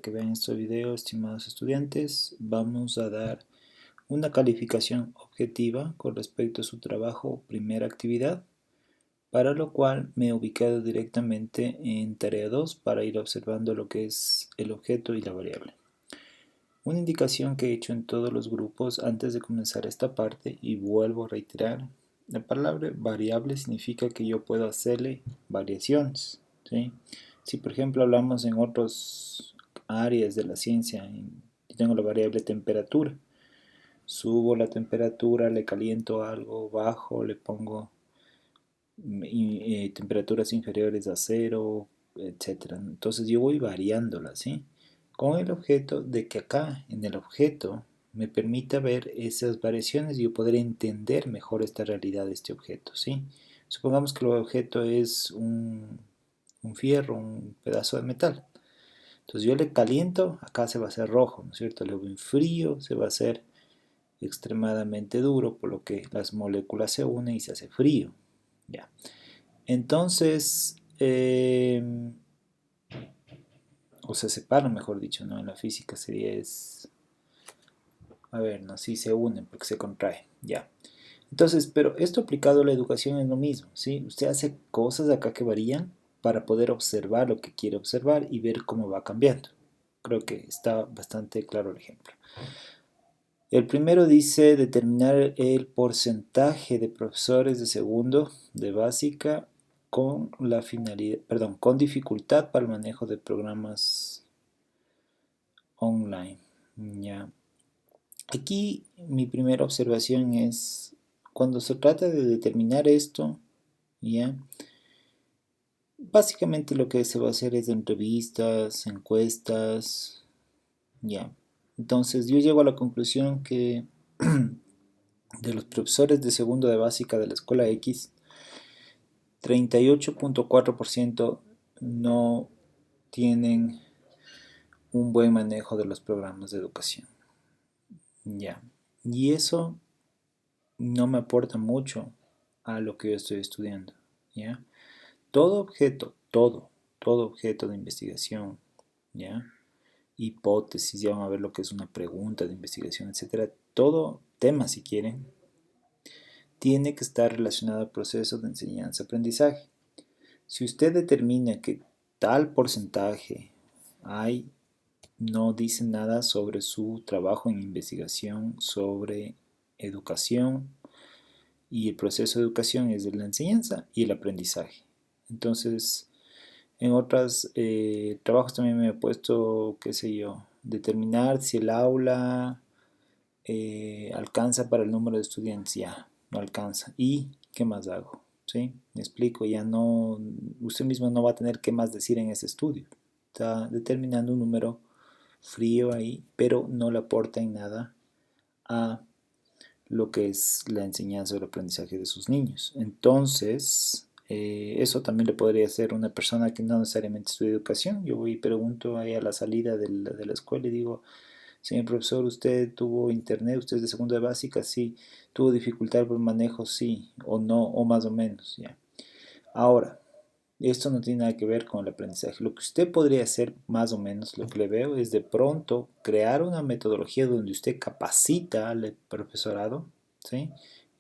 que vean este video, estimados estudiantes. Vamos a dar una calificación objetiva con respecto a su trabajo primera actividad, para lo cual me he ubicado directamente en tarea 2 para ir observando lo que es el objeto y la variable. Una indicación que he hecho en todos los grupos antes de comenzar esta parte, y vuelvo a reiterar, la palabra variable significa que yo puedo hacerle variaciones, ¿sí? Si por ejemplo hablamos en otras áreas de la ciencia, yo tengo la variable temperatura, subo la temperatura, le caliento algo, bajo, le pongo temperaturas inferiores a 0, etc. Entonces yo voy variándola, ¿sí? Con el objeto de que acá en el objeto me permita ver esas variaciones y yo poder entender mejor esta realidad de este objeto, ¿sí? Supongamos que el objeto es un fierro, un pedazo de metal. Entonces yo le caliento, acá se va a hacer rojo, ¿no es cierto? Luego en frío se va a hacer extremadamente duro, por lo que las moléculas se unen y se hace frío. Ya. Entonces, o se separan, mejor dicho, ¿no? En la física sería a ver, no, sí se unen porque se contraen, ya. Entonces, pero esto aplicado a la educación es lo mismo, ¿sí? Usted hace cosas acá que varían para poder observar lo que quiere observar y ver cómo va cambiando. Creo que está bastante claro el ejemplo. El primero dice determinar el porcentaje de profesores de segundo de básica con la finalidad, perdón, con dificultad para el manejo de programas online. Ya. Aquí mi primera observación es cuando se trata de determinar esto, ya. Básicamente lo que se va a hacer es entrevistas, encuestas, ya. Entonces yo llego a la conclusión que de los profesores de segundo de básica de la escuela X, 38.4% no tienen un buen manejo de los programas de educación. Ya. Y eso no me aporta mucho a lo que yo estoy estudiando. ¿Ya? Todo objeto de investigación, ¿ya? Hipótesis, ya vamos a ver lo que es una pregunta de investigación, etcétera. Todo tema, si quieren, tiene que estar relacionado al proceso de enseñanza-aprendizaje. Si usted determina que tal porcentaje hay, no dice nada sobre su trabajo en investigación, sobre educación, y el proceso de educación es de la enseñanza y el aprendizaje. Entonces, en otros trabajos también me he puesto, qué sé yo, determinar si el aula alcanza para el número de estudiantes. Ya, no alcanza. ¿Y qué más hago? ¿Sí? Me explico, ya no, usted mismo no va a tener qué más decir en ese estudio. Está determinando un número frío ahí, pero no le aporta en nada a lo que es la enseñanza o el aprendizaje de sus niños. Entonces, eso también le podría hacer una persona que no necesariamente estudia educación. Yo voy y pregunto ahí a la salida de la escuela y digo, señor profesor, ¿usted tuvo internet? ¿Usted es de segunda de básica? Sí. ¿Tuvo dificultad por el manejo? Sí. ¿O no? ¿O más o menos? Ya. Ahora, esto no tiene nada que ver con el aprendizaje. Lo que usted podría hacer, más o menos, lo que le veo, es de pronto crear una metodología donde usted capacita al profesorado, ¿sí?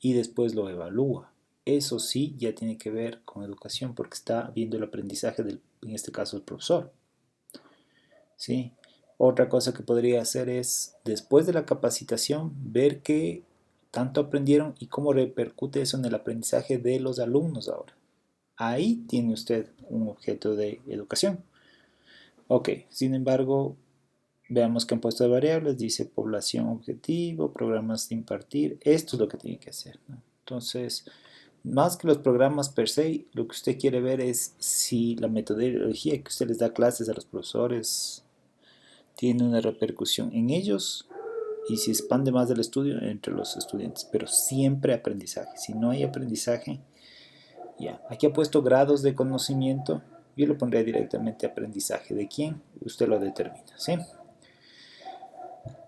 Y después lo evalúa. Eso sí ya tiene que ver con educación porque está viendo el aprendizaje del, en este caso, el profesor, ¿sí? Otra cosa que podría hacer es, después de la capacitación, ver qué tanto aprendieron y cómo repercute eso en el aprendizaje de los alumnos ahora. Ahí tiene usted un objeto de educación. Ok, sin embargo, veamos que han puesto de variables, dice población objetivo, programas de impartir, esto es lo que tiene que hacer, ¿no? Entonces, más que los programas per se, lo que usted quiere ver es si la metodología que usted les da clases a los profesores tiene una repercusión en ellos y si expande más del estudio entre los estudiantes, pero siempre aprendizaje. Si no hay aprendizaje, ya, aquí ha puesto grados de conocimiento. Yo lo pondría directamente aprendizaje. ¿De quién? Usted lo determina, ¿sí?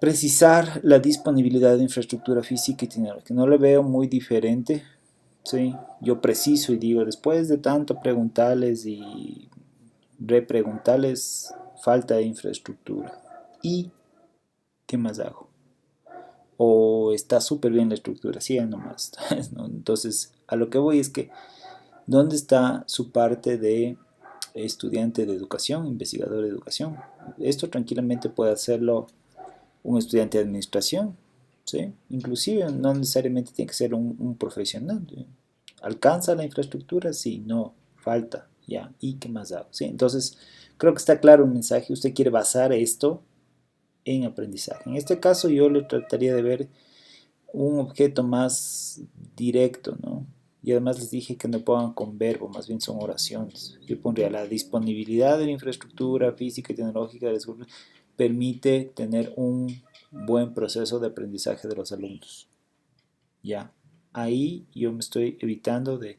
Precisar la disponibilidad de infraestructura física y tecnológica. No le veo muy diferente, ¿sí? Yo preciso y digo, después de tanto preguntarles y repreguntarles, falta de infraestructura. ¿Y qué más hago? O está súper bien la estructura, sí, nomás. ¿No? Entonces, a lo que voy es que, ¿dónde está su parte de estudiante de educación, investigador de educación? Esto tranquilamente puede hacerlo un estudiante de administración, ¿sí? Inclusive no necesariamente tiene que ser un profesional. ¿Sí? ¿Alcanza la infraestructura? Sí, no, falta, ya. ¿Y qué más hago? ¿Sí? Entonces, creo que está claro el mensaje. Usted quiere basar esto en aprendizaje. En este caso yo lo trataría de ver un objeto más directo, ¿no? Y además les dije que no pongan con verbo, más bien son oraciones. Yo pondría la disponibilidad de la infraestructura física y tecnológica de la escuela permite tener un buen proceso de aprendizaje de los alumnos. Ya, ahí yo me estoy evitando de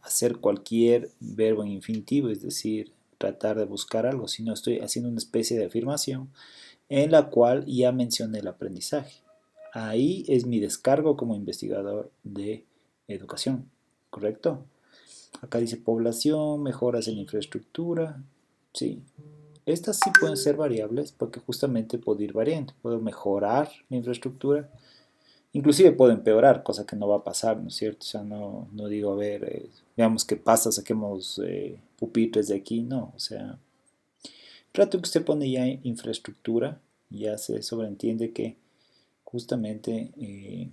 hacer cualquier verbo en infinitivo, es decir, tratar de buscar algo, sino estoy haciendo una especie de afirmación en la cual ya mencioné el aprendizaje. Ahí es mi descargo como investigador de educación, ¿correcto? Acá dice población, mejoras en la infraestructura, sí. Estas sí pueden ser variables porque justamente puedo ir variando. Puedo mejorar la infraestructura, inclusive puedo empeorar, cosa que no va a pasar, ¿no es cierto? O sea, no digo, a ver, veamos qué pasa, saquemos pupitres de aquí, no, o sea, trato que usted pone ya infraestructura, ya se sobreentiende que justamente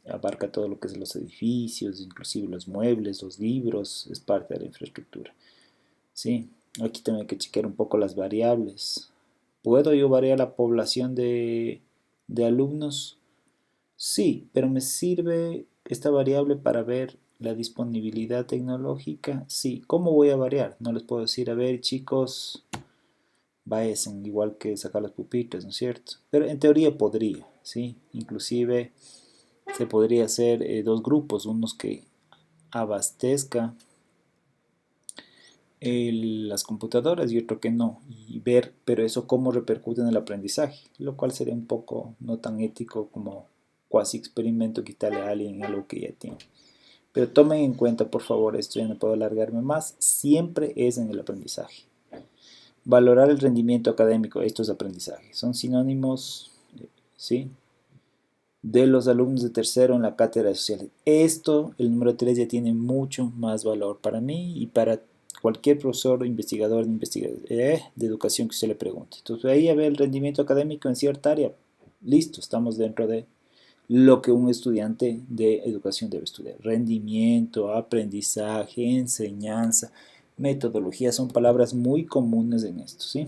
abarca todo lo que es los edificios, inclusive los muebles, los libros, es parte de la infraestructura. Sí, aquí también hay que chequear un poco las variables. ¿Puedo yo variar la población de alumnos? Sí, pero ¿me sirve esta variable para ver la disponibilidad tecnológica? Sí, ¿cómo voy a variar? No les puedo decir, a ver chicos, vayan igual que sacar los pupitres, ¿no es cierto? Pero en teoría podría, ¿sí? Inclusive se podría hacer dos grupos, unos que abastezca las computadoras y otro que no, y ver, pero eso cómo repercute en el aprendizaje, lo cual sería un poco no tan ético como cuasi experimento quitarle a alguien algo que ya tiene. Pero tomen en cuenta, por favor, esto ya no puedo alargarme más, siempre es en el aprendizaje. Valorar el rendimiento académico, esto es aprendizaje, son sinónimos, ¿sí? De los alumnos de tercero en la cátedra de sociales. Esto, el número 3, ya tiene mucho más valor para mí y para cualquier profesor o investigador de educación que se le pregunte. Entonces, ahí a ver el rendimiento académico en cierta área. Listo, estamos dentro de lo que un estudiante de educación debe estudiar. Rendimiento, aprendizaje, enseñanza, metodología, son palabras muy comunes en esto, ¿sí?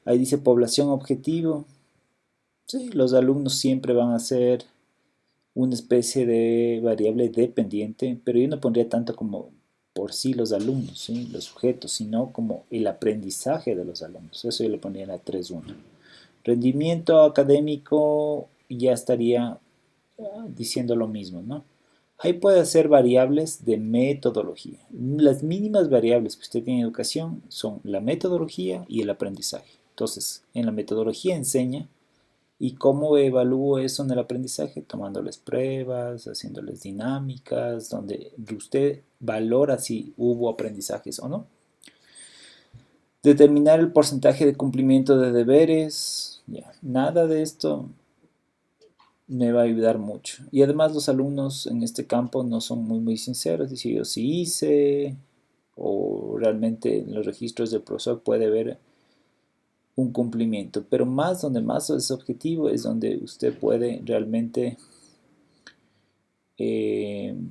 Ahí dice población objetivo. Sí, los alumnos siempre van a ser una especie de variable dependiente, pero yo no pondría tanto como por sí los alumnos, ¿sí? Los sujetos, sino como el aprendizaje de los alumnos. Eso yo le pondría en la 3.1. Rendimiento académico ya estaría diciendo lo mismo, ¿no? Ahí puede ser variables de metodología. Las mínimas variables que usted tiene en educación son la metodología y el aprendizaje. Entonces, en la metodología enseña. ¿Y cómo evalúo eso en el aprendizaje? Tomándoles pruebas, haciéndoles dinámicas, donde usted valora si hubo aprendizajes o no. Determinar el porcentaje de cumplimiento de deberes. Ya, nada de esto me va a ayudar mucho. Y además los alumnos en este campo no son muy sinceros. Dice yo sí hice, o realmente en los registros del profesor puede ver un cumplimiento, pero más donde más es objetivo es donde usted puede realmente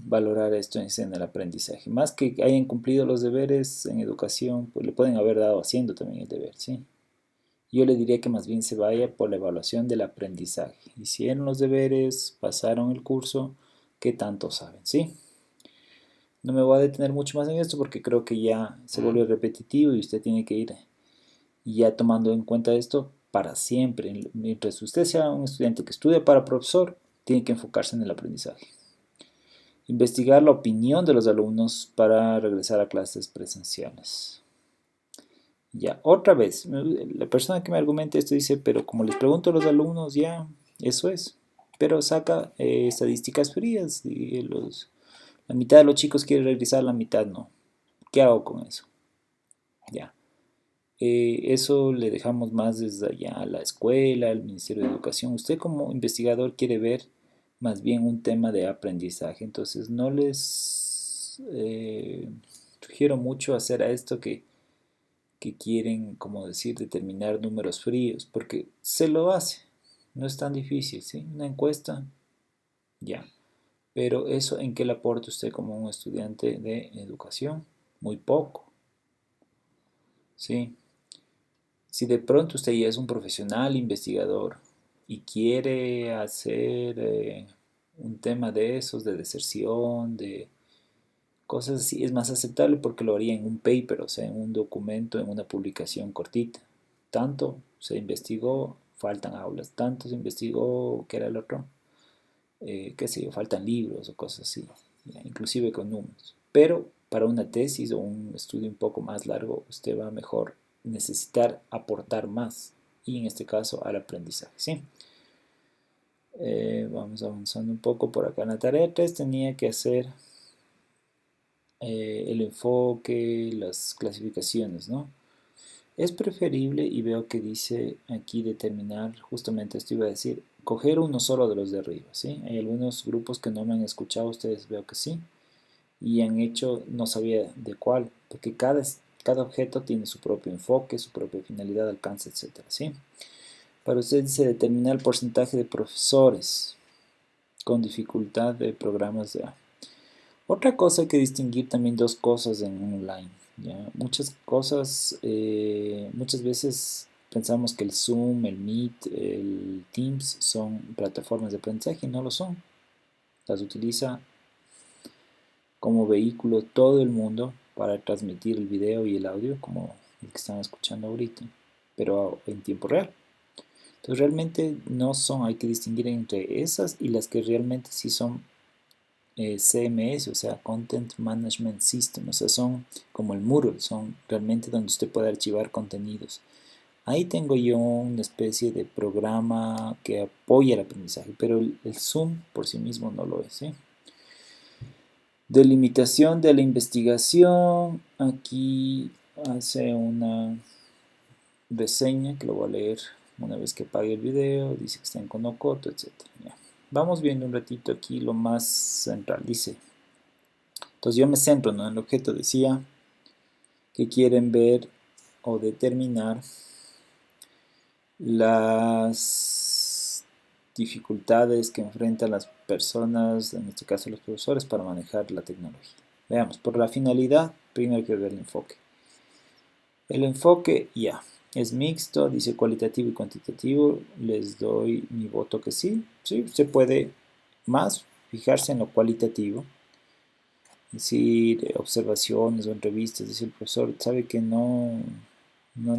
valorar esto en el aprendizaje. Más que hayan cumplido los deberes en educación, pues le pueden haber dado haciendo también el deber, ¿sí? Yo le diría que más bien se vaya por la evaluación del aprendizaje. Hicieron los deberes, pasaron el curso, ¿qué tanto saben, sí? No me voy a detener mucho más en esto porque creo que ya se vuelve repetitivo y usted tiene que ir ya tomando en cuenta esto para siempre. Mientras usted sea un estudiante que estudia para profesor, tiene que enfocarse en el aprendizaje. Investigar la opinión de los alumnos para regresar a clases presenciales. Ya, otra vez, la persona que me argumenta esto dice, pero como les pregunto a los alumnos, ya, eso es. Pero saca estadísticas frías y la mitad de los chicos quiere regresar, la mitad no. ¿Qué hago con eso? Ya. eso le dejamos más desde allá a la escuela, al Ministerio de Educación. Usted como investigador quiere ver más bien un tema de aprendizaje, entonces no les sugiero mucho hacer a esto que quieren, como decir, determinar números fríos, porque se lo hace, no es tan difícil, ¿sí? Una encuesta, ya. Pero eso, ¿en qué le aporta usted como un estudiante de educación? Muy poco, ¿sí? Si de pronto usted ya es un profesional investigador y quiere hacer un tema de esos, de deserción, de cosas así, es más aceptable porque lo haría en un paper, o sea, en un documento, en una publicación cortita. Tanto se investigó, faltan aulas, tanto se investigó, ¿qué era el otro? Qué sé yo, faltan libros o cosas así, ya, inclusive con números. Pero para una tesis o un estudio un poco más largo, usted va a mejor necesitar aportar más, y en este caso al aprendizaje, ¿sí? Vamos avanzando un poco por acá. En la tarea 3 tenía que hacer el enfoque, las clasificaciones, ¿no? Es preferible, y veo que dice aquí determinar, justamente esto iba a decir, coger uno solo de los de arriba, ¿sí? Hay algunos grupos que no me han escuchado, ustedes veo que sí, y han hecho, no sabía de cuál, porque cada objeto tiene su propio enfoque, su propia finalidad, alcance, etcétera, ¿sí? Para usted dice determinar el porcentaje de profesores con dificultad de programas de A. Otra cosa hay que distinguir también dos cosas en online. ¿Ya? Muchas cosas, muchas veces pensamos que el Zoom, el Meet, el Teams son plataformas de aprendizaje y no lo son. Las utiliza como vehículo todo el mundo para transmitir el video y el audio como el que están escuchando ahorita, pero en tiempo real. Entonces realmente no son, hay que distinguir entre esas y las que realmente sí son CMS, o sea, Content Management System, o sea, son como el Moodle, son realmente donde usted puede archivar contenidos. Ahí tengo yo una especie de programa que apoya el aprendizaje, pero el Zoom por sí mismo no lo es, ¿sí? Delimitación de la investigación, aquí hace una reseña que lo voy a leer una vez que apague el video, dice que está en Conocoto, etc. Ya. Vamos viendo un ratito aquí lo más central, dice. Entonces yo me centro, ¿no?, en el objeto, decía que quieren ver o determinar las dificultades que enfrentan las personas, en este caso los profesores, para manejar la tecnología. Veamos, por la finalidad, primero hay que ver el enfoque. El enfoque ya es mixto, dice cualitativo y cuantitativo. Les doy mi voto que sí. Sí, se puede más fijarse en lo cualitativo, es decir, observaciones o entrevistas, dice el profesor, sabe que no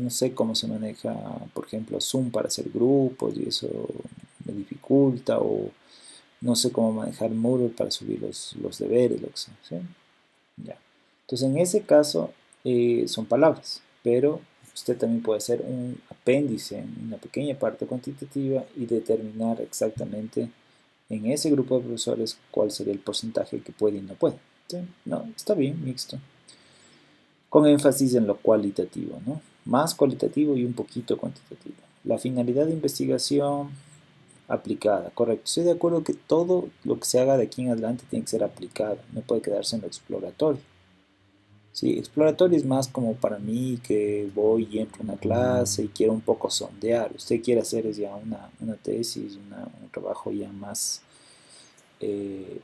sé cómo se maneja, por ejemplo, Zoom para hacer grupos y eso me dificulta, o no sé cómo manejar Moodle para subir los deberes, lo que sea, ¿sí? Ya. Entonces, en ese caso, son palabras, pero usted también puede hacer un apéndice, una pequeña parte cuantitativa y determinar exactamente en ese grupo de profesores cuál sería el porcentaje que puede y no puede. ¿Sí? No, está bien, mixto. Con énfasis en lo cualitativo, ¿no? Más cualitativo y un poquito cuantitativo. La finalidad de investigación aplicada, correcto. Estoy de acuerdo que todo lo que se haga de aquí en adelante tiene que ser aplicado, no puede quedarse en lo exploratorio. Sí, exploratorio es más como para mí que voy y entro a una clase y quiero un poco sondear. Usted quiere hacer es ya una tesis, un trabajo ya más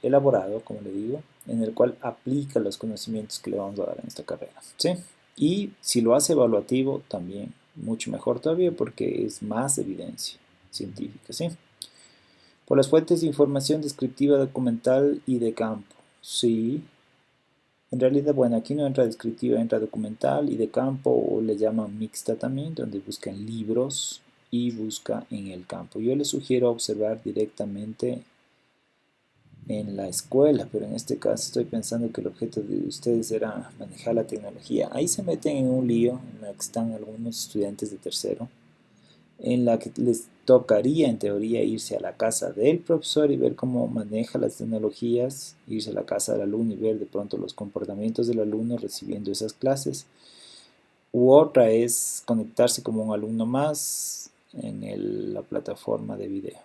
elaborado, como le digo, en el cual aplica los conocimientos que le vamos a dar en esta carrera, ¿sí? Y si lo hace evaluativo, también mucho mejor todavía porque es más evidencia científica, ¿sí? Por las fuentes de información descriptiva, documental y de campo, sí. En realidad, bueno, aquí no entra descriptiva, entra documental y de campo, o le llaman mixta también, donde busca en libros y busca en el campo. Yo les sugiero observar directamente en la escuela, pero en este caso estoy pensando que el objeto de ustedes era manejar la tecnología. Ahí se meten en un lío en el que están algunos estudiantes de tercero, en la que les tocaría en teoría irse a la casa del profesor y ver cómo maneja las tecnologías, irse a la casa del alumno y ver de pronto los comportamientos del alumno recibiendo esas clases. U otra es conectarse como un alumno más en la plataforma de video,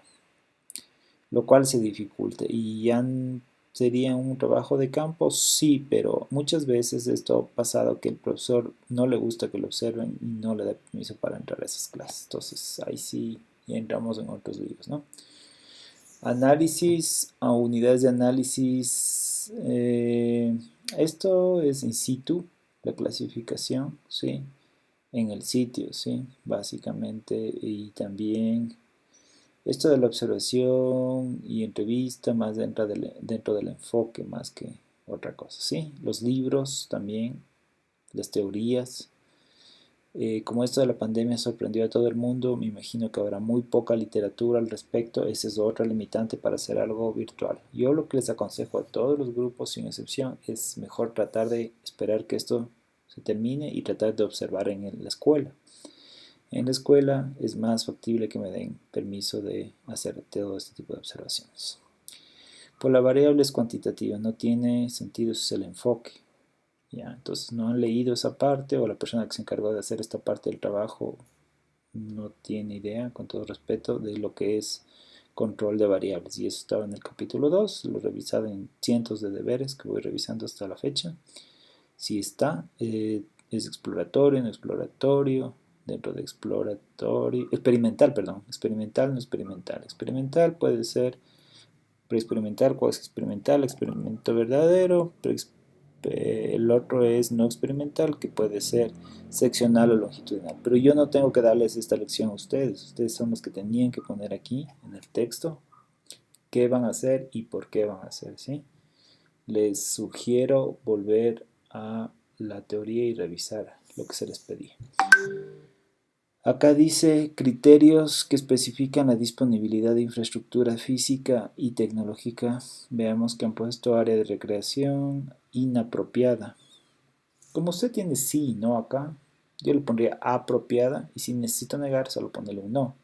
lo cual se dificulta. Y ya sería un trabajo de campo, sí, pero muchas veces esto ha pasado que el profesor no le gusta que lo observen y no le da permiso para entrar a esas clases. Entonces ahí sí ya entramos en otros líos, ¿no? Análisis a unidades de análisis. Esto es in situ, la clasificación, ¿sí? En el sitio, ¿sí? Básicamente. Y también esto de la observación y entrevista más dentro del enfoque más que otra cosa, ¿sí? Los libros también, las teorías. Como esto de la pandemia sorprendió a todo el mundo, me imagino que habrá muy poca literatura al respecto. Esa es otra limitante para hacer algo virtual. Yo lo que les aconsejo a todos los grupos, sin excepción, es mejor tratar de esperar que esto se termine y tratar de observar en la escuela. En la escuela es más factible que me den permiso de hacer todo este tipo de observaciones. Por la variable es cuantitativa, no tiene sentido, ese es el enfoque. ¿Ya? Entonces no han leído esa parte o la persona que se encargó de hacer esta parte del trabajo no tiene idea, con todo respeto, de lo que es control de variables. Y eso estaba en el capítulo 2, lo he revisado en cientos de deberes que voy revisando hasta la fecha. Si está, es exploratorio, no exploratorio, dentro de exploratorio, experimental, perdón, experimental, no experimental. Experimental puede ser preexperimental, cuasi experimental, experimento verdadero, el otro es no experimental, que puede ser seccional o longitudinal. Pero yo no tengo que darles esta lección a ustedes. Ustedes son los que tenían que poner aquí en el texto qué van a hacer y por qué van a hacer, ¿sí? Les sugiero volver a la teoría y revisar lo que se les pedía. Acá dice criterios que especifican la disponibilidad de infraestructura física y tecnológica. Veamos que han puesto área de recreación inapropiada. Como usted tiene sí y no acá, yo le pondría apropiada y si necesito negar solo ponerle un no.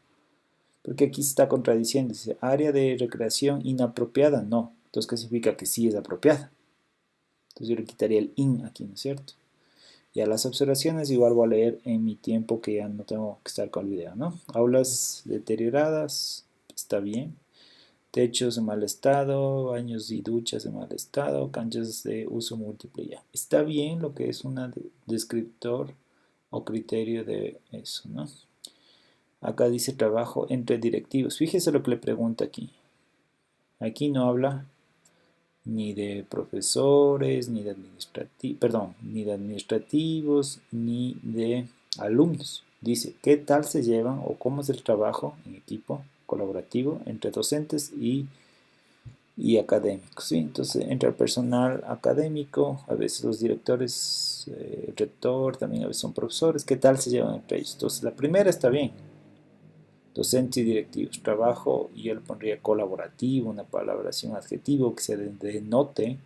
Porque aquí se está contradiciendo. Dice área de recreación inapropiada, no. Entonces, ¿qué significa que sí es apropiada? Entonces yo le quitaría el in aquí, ¿no es cierto? Y a las observaciones igual voy a leer en mi tiempo que ya no tengo que estar con el video, ¿no? Aulas deterioradas, está bien. Techos en mal estado, baños y duchas en mal estado, canchas de uso múltiple ya. Está bien lo que es un descriptor o criterio de eso, ¿no? Acá dice trabajo entre directivos. Fíjese lo que le pregunta aquí. Aquí no habla ni de profesores, ni de ni de administrativos, ni de alumnos. Dice, ¿qué tal se llevan o cómo es el trabajo en equipo colaborativo entre docentes y académicos? ¿Sí? Entonces, entre el personal académico, a veces los directores, el rector, también a veces son profesores, ¿qué tal se llevan entre ellos? Entonces, la primera está bien, docentes y directivos, trabajo, y yo le pondría colaborativo, una palabra así, un adjetivo que se denote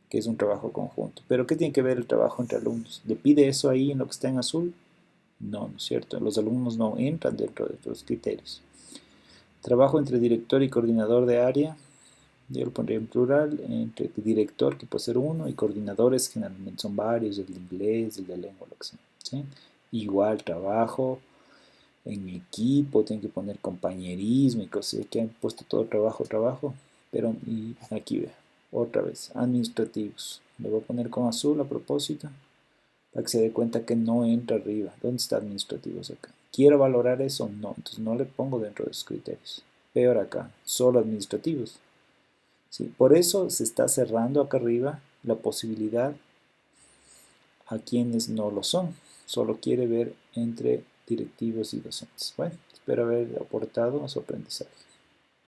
que es un trabajo conjunto. Pero ¿qué tiene que ver el trabajo entre alumnos? ¿Le pide eso ahí en lo que está en azul? No, no es cierto. Los alumnos no entran dentro de los criterios. Trabajo entre director y coordinador de área. Yo lo pondría en plural, entre director, que puede ser uno, y coordinadores, generalmente son varios, el de inglés, el de lengua, lo que sea. ¿Sí? Igual, trabajo en mi equipo, tienen que poner compañerismo y cosas, que han puesto todo trabajo, trabajo, pero y aquí ve, otra vez, administrativos, le voy a poner con azul a propósito, para que se dé cuenta que no entra arriba. ¿Dónde está administrativos acá? ¿Quiero valorar eso? No, entonces no le pongo dentro de los criterios. Peor acá, solo administrativos. ¿Sí? Por eso se está cerrando acá arriba la posibilidad a quienes no lo son. Solo quiere ver entre directivos y docentes. Bueno, espero haber aportado a su aprendizaje.